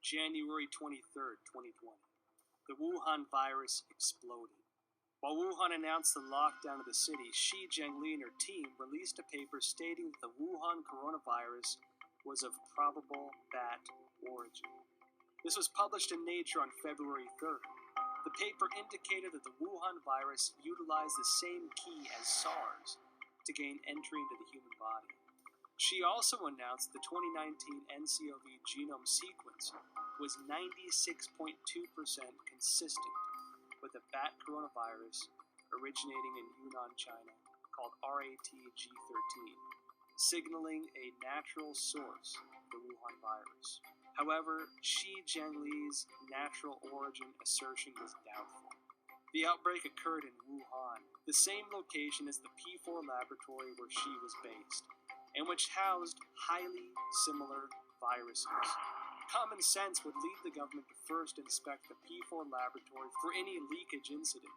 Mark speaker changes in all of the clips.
Speaker 1: January 23rd, 2020. The Wuhan virus exploded. While Wuhan announced the lockdown of the city, Xi Zhengli and her team released a paper stating that the Wuhan coronavirus was of probable bat origin. This was published in Nature on February 3rd. The paper indicated that the Wuhan virus utilized the same key as SARS to gain entry into the human body. She also announced the 2019 NCOV genome sequence was 96.2% consistent with a bat coronavirus originating in Yunnan, China, called RATG13, signaling a natural source of the Wuhan virus. However, Xi Zhengli's natural origin assertion was doubtful. The outbreak occurred in Wuhan, the same location as the P4 laboratory where Xi was based, and which housed highly similar viruses. Common sense would lead the government to first inspect the P4 laboratory for any leakage incident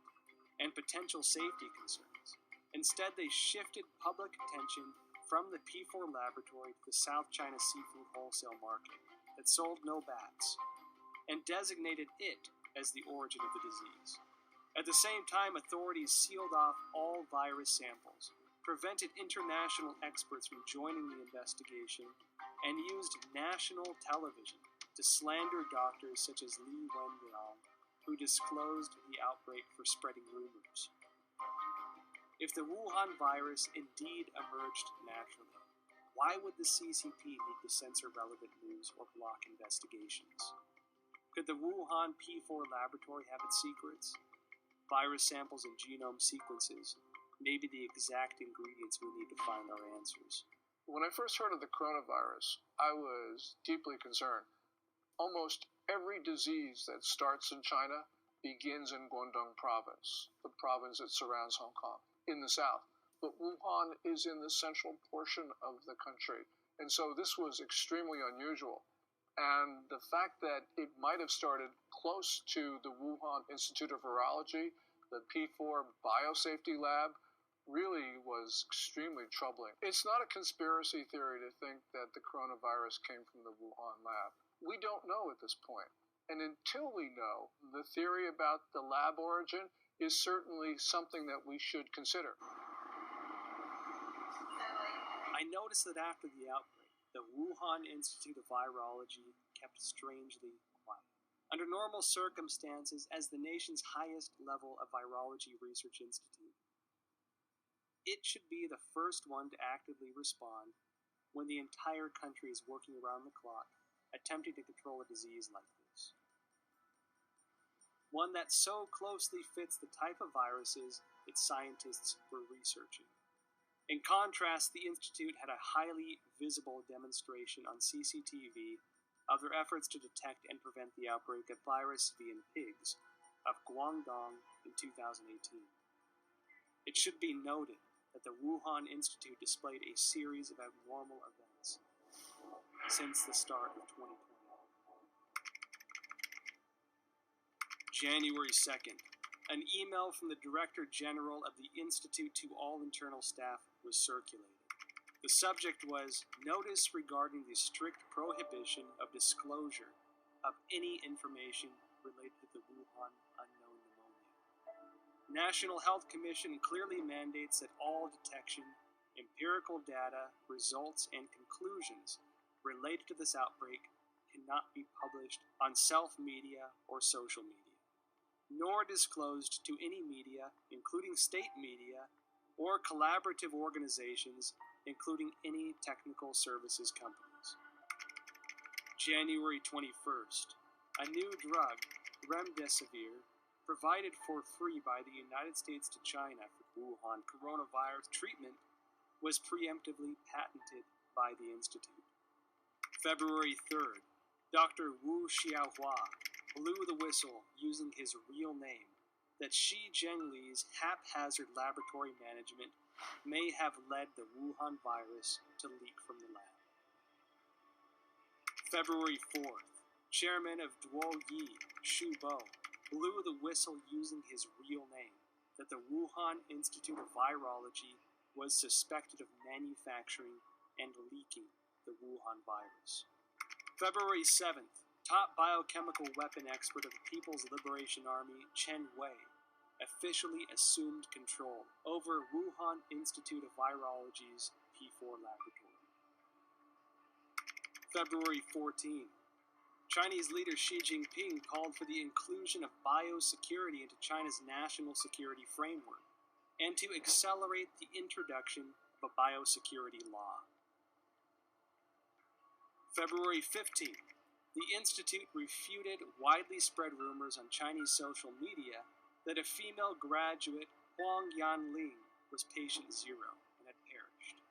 Speaker 1: and potential safety concerns. Instead, they shifted public attention from the P4 laboratory to the South China seafood wholesale market that sold no bats, and designated it as the origin of the disease. At the same time, authorities sealed off all virus samples, prevented international experts from joining the investigation, and used national television to slander doctors such as Li Wenliang, who disclosed the outbreak for spreading rumors. If the Wuhan virus indeed emerged naturally, why would the CCP need to censor relevant news or block investigations? Could the Wuhan P4 laboratory have its secrets? Virus samples and genome sequences may be the exact ingredients we need to find our answers.
Speaker 2: When I first heard of the coronavirus, I was deeply concerned. Almost every disease that starts in China begins in Guangdong province, the province that surrounds Hong Kong, in the south. But Wuhan is in the central portion of the country, and so this was extremely unusual. And the fact that it might have started close to the Wuhan Institute of Virology, the P4 biosafety lab, really was extremely troubling. It's not a conspiracy theory to think that the coronavirus came from the Wuhan lab. We don't know at this point. And until we know, the theory about the lab origin is certainly something that we should consider.
Speaker 1: I noticed that after the outbreak, the Wuhan Institute of Virology kept strangely quiet. Under normal circumstances, as the nation's highest level of virology research institute, it should be the first one to actively respond when the entire country is working around the clock, attempting to control a disease like this. One that so closely fits the type of viruses its scientists were researching. In contrast, the Institute had a highly visible demonstration on CCTV of their efforts to detect and prevent the outbreak of virus V in pigs of Guangdong in 2018. It should be noted that the Wuhan Institute displayed a series of abnormal events since the start of 2020. January 2nd. An email from the Director General of the Institute to all internal staff was circulated. The subject was Notice regarding the strict prohibition of disclosure of any information related to the Wuhan unknown pneumonia. National Health Commission clearly mandates that all detection, empirical data, results, and conclusions related to this outbreak cannot be published on self-media or social media, nor disclosed to any media, including state media, or collaborative organizations, including any technical services companies. January 21st. A new drug, remdesivir, provided for free by the United States to China for Wuhan coronavirus treatment, was preemptively patented by the Institute. February 3rd. Dr. Wu Xiaohua blew the whistle using his real name that Xi Zhengli's haphazard laboratory management may have led the Wuhan virus to leak from the lab. February 4th, Chairman of Duoyi, Xu Bo, blew the whistle using his real name that the Wuhan Institute of Virology was suspected of manufacturing and leaking the Wuhan virus. February 7th, top biochemical weapon expert of the People's Liberation Army, Chen Wei, officially assumed control over Wuhan Institute of Virology's P4 laboratory. February 14. Chinese leader Xi Jinping called for the inclusion of biosecurity into China's national security framework and to accelerate the introduction of a biosecurity law. February 15. The Institute refuted widely spread rumors on Chinese social media that a female graduate, Huang Yanling, was patient zero and had perished.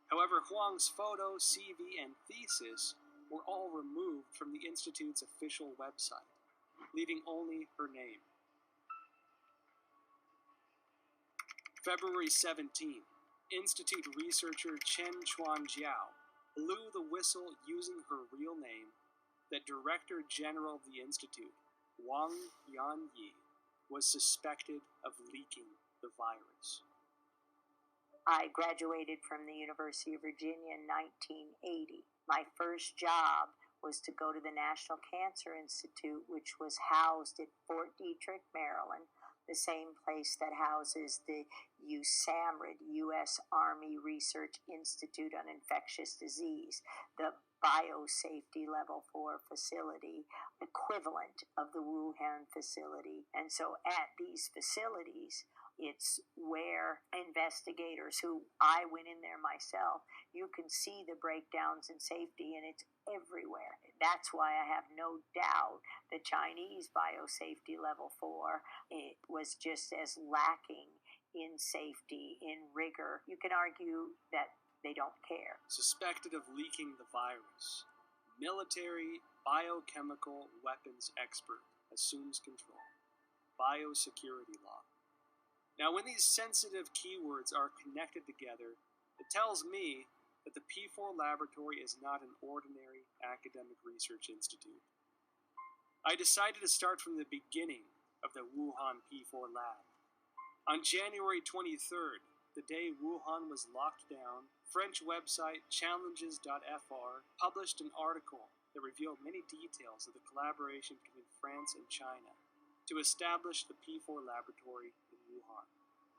Speaker 1: However, Huang's photo, CV, and thesis were all removed from the Institute's official website, leaving only her name. February 17. Institute researcher Chen Chuanjiao blew the whistle using her real name that Director General of the Institute, Wang Yanyi, was suspected of leaking the virus.
Speaker 3: I graduated from the University of Virginia in 1980. My first job was to go to the National Cancer Institute, which was housed at Fort Detrick, Maryland, the same place that houses the USAMRIID, U.S. Army Research Institute on Infectious Disease, the biosafety level 4 facility, equivalent of the Wuhan facility. And so at these facilities, it's where investigators who I went in there myself, you can see the breakdowns in safety, and it's everywhere. That's why I have no doubt the Chinese biosafety level 4, it was just as lacking in safety, in rigor. You can argue that they don't care.
Speaker 1: Suspected of leaking the virus, military biochemical weapons expert assumes control. Biosecurity law. Now, when these sensitive keywords are connected together, it tells me that the P4 laboratory is not an ordinary academic research institute. I decided to start from the beginning of the Wuhan P4 lab. On January 23rd, the day Wuhan was locked down, French website challenges.fr published an article that revealed many details of the collaboration between France and China to establish the P4 laboratory in Wuhan.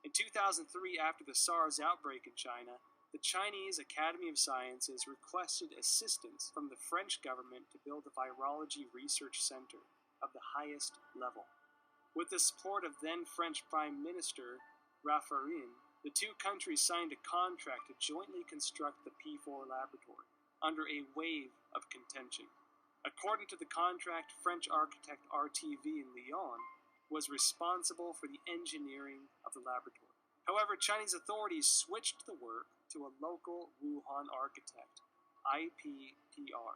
Speaker 1: In 2003, after the SARS outbreak in China, the Chinese Academy of Sciences requested assistance from the French government to build a virology research center of the highest level. With the support of then French Prime Minister Raffarin, the two countries signed a contract to jointly construct the P4 laboratory under a wave of contention. According to the contract, French architect RTV in Lyon was responsible for the engineering of the laboratory. However, Chinese authorities switched the work to a local Wuhan architect, IPPR,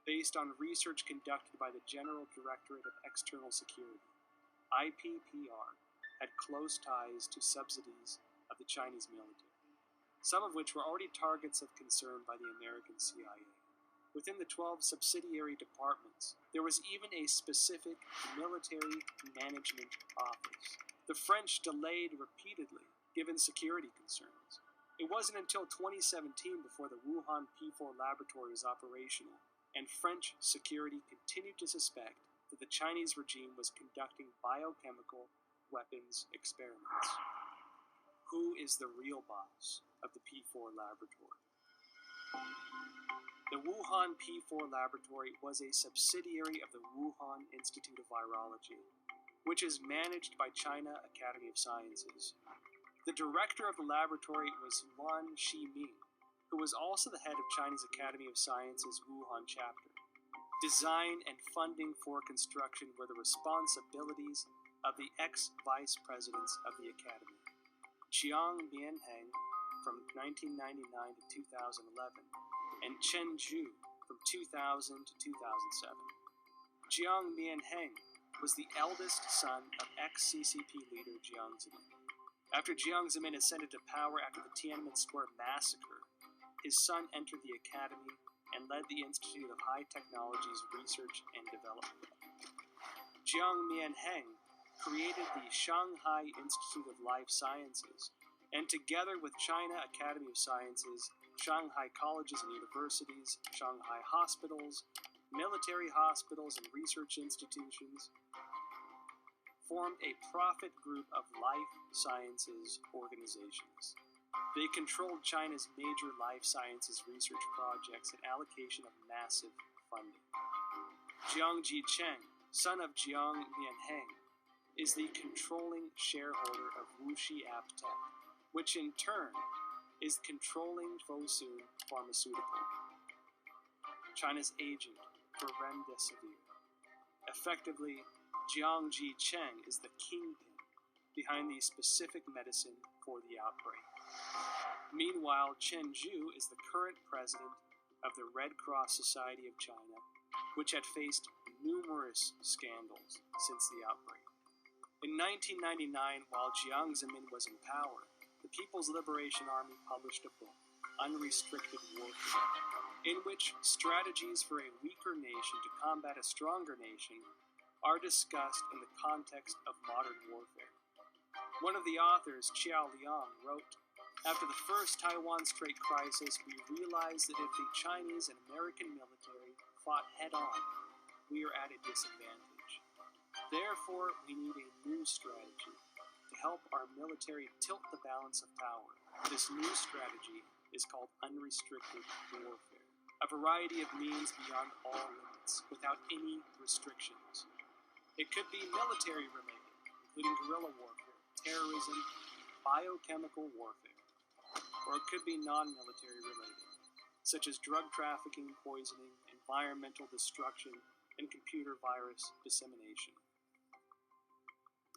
Speaker 1: based on research conducted by the General Directorate of External Security. IPPR had close ties to subsidies of the Chinese military, some of which were already targets of concern by the American CIA. Within the 12 subsidiary departments, there was even a specific military management office. The French delayed repeatedly, given security concerns. It wasn't until 2017 before the Wuhan P4 laboratory was operational, and French security continued to suspect that the Chinese regime was conducting biochemical weapons experiments. Who is the real boss of the P4 laboratory? The Wuhan P4 laboratory was a subsidiary of the Wuhan Institute of Virology, which is managed by China Academy of Sciences. The director of the laboratory was Lan Shiming, who was also the head of Chinese Academy of Sciences Wuhan chapter. Design and funding for construction were the responsibilities of the ex-vice presidents of the Academy, Jiang Mianheng from 1999 to 2011, and Chen Zhu from 2000 to 2007. Jiang Mianheng was the eldest son of ex-CCP leader Jiang Zemin. After Jiang Zemin ascended to power after the Tiananmen Square massacre, his son entered the academy and led the Institute of High Technologies Research and Development. Jiang Mianheng created the Shanghai Institute of Life Sciences, and together with China Academy of Sciences, Shanghai colleges and universities, Shanghai hospitals, military hospitals and research institutions, formed a profit group of life sciences organizations. They controlled China's major life sciences research projects and allocation of massive funding. Jiang Jicheng, son of Jiang Mianheng, is the controlling shareholder of Wuxi AppTech, which in turn is controlling Fosun Pharmaceutical, China's agent for remdesivir. Effectively, Jiang Jicheng is the kingpin behind the specific medicine for the outbreak. Meanwhile, Chen Zhu is the current president of the Red Cross Society of China, which had faced numerous scandals since the outbreak. In 1999, while Jiang Zemin was in power, the People's Liberation Army published a book, Unrestricted Warfare, in which strategies for a weaker nation to combat a stronger nation are discussed in the context of modern warfare. One of the authors, Qiao Liang, wrote, "After the first Taiwan Strait crisis, we realized that if the Chinese and American military fought head-on, we are at a disadvantage. Therefore, we need a new strategy to help our military tilt the balance of power. This new strategy is called unrestricted warfare, a variety of means beyond all limits, without any restrictions. It could be military-related, including guerrilla warfare, terrorism, biochemical warfare, or it could be non-military related, such as drug trafficking, poisoning, environmental destruction, and computer virus dissemination."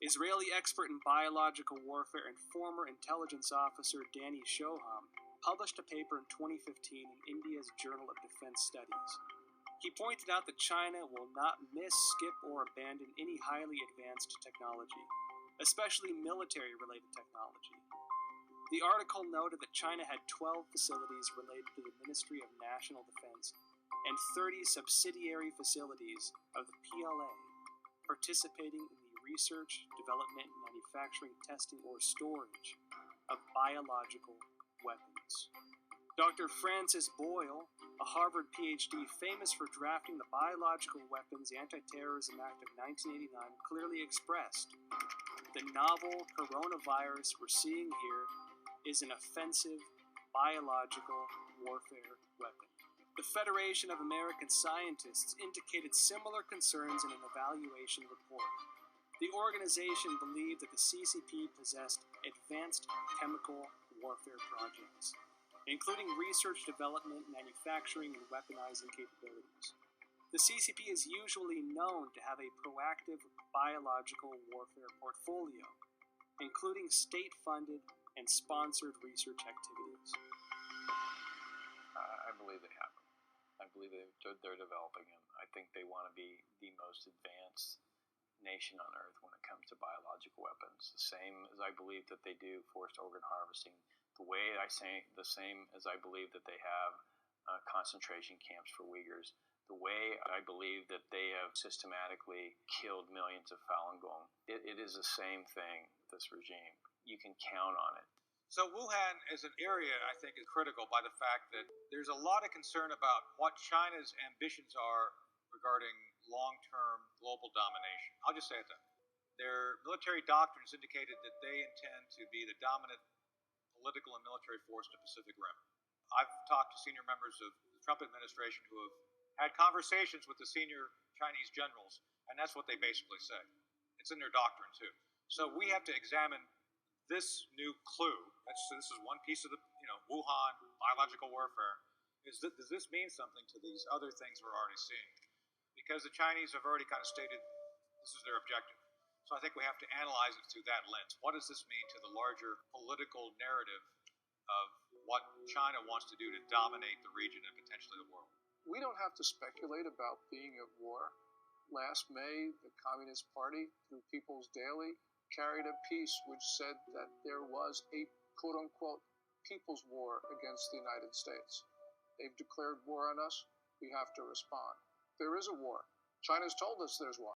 Speaker 1: Israeli expert in biological warfare and former intelligence officer Danny Shoham published a paper in 2015 in India's Journal of Defense Studies. He pointed out that China will not miss, skip, or abandon any highly advanced technology, especially military-related technology. The article noted that China had 12 facilities related to the Ministry of National Defense and 30 subsidiary facilities of the PLA participating in the research, development, manufacturing, testing, or storage of biological weapons. Dr. Francis Boyle, a Harvard PhD famous for drafting the Biological Weapons Anti-Terrorism Act of 1989, clearly expressed, "The novel coronavirus we're seeing here is an offensive biological warfare weapon." The Federation of American Scientists indicated similar concerns in an evaluation report. The organization believed that the CCP possessed advanced chemical warfare projects, including research, development, manufacturing, and weaponizing capabilities. The CCP is usually known to have a proactive biological warfare portfolio, including state-funded and sponsored research activities.
Speaker 4: I believe they have them. I believe they're developing them. I think they want to be the most advanced nation on earth when it comes to biological weapons. The same as I believe that they do forced organ harvesting. The same as I believe that they have concentration camps for Uyghurs. The way I believe that they have systematically killed millions of Falun Gong. It is the same thing, this regime. You can count on it.
Speaker 5: So Wuhan as an area, I think, is critical by the fact that there's a lot of concern about what China's ambitions are regarding long-term global domination. I'll just say it that. Their military doctrines indicated that they intend to be the dominant political and military force in the Pacific Rim. I've talked to senior members of the Trump administration who have had conversations with the senior Chinese generals, and that's what they basically say. It's in their doctrine, too. So we have to examine this new clue. This is one piece of the, Wuhan biological warfare. Does this mean something to these other things we're already seeing? Because the Chinese have already kind of stated this is their objective. So I think we have to analyze it through that lens. What does this mean to the larger political narrative of what China wants to do to dominate the region and potentially the world?
Speaker 2: We don't have to speculate about being at war. Last May, the Communist Party, through People's Daily, carried a piece which said that there was a quote-unquote people's war against the United States. They've declared war on us. We have to respond. There is a war. China's told us there's one.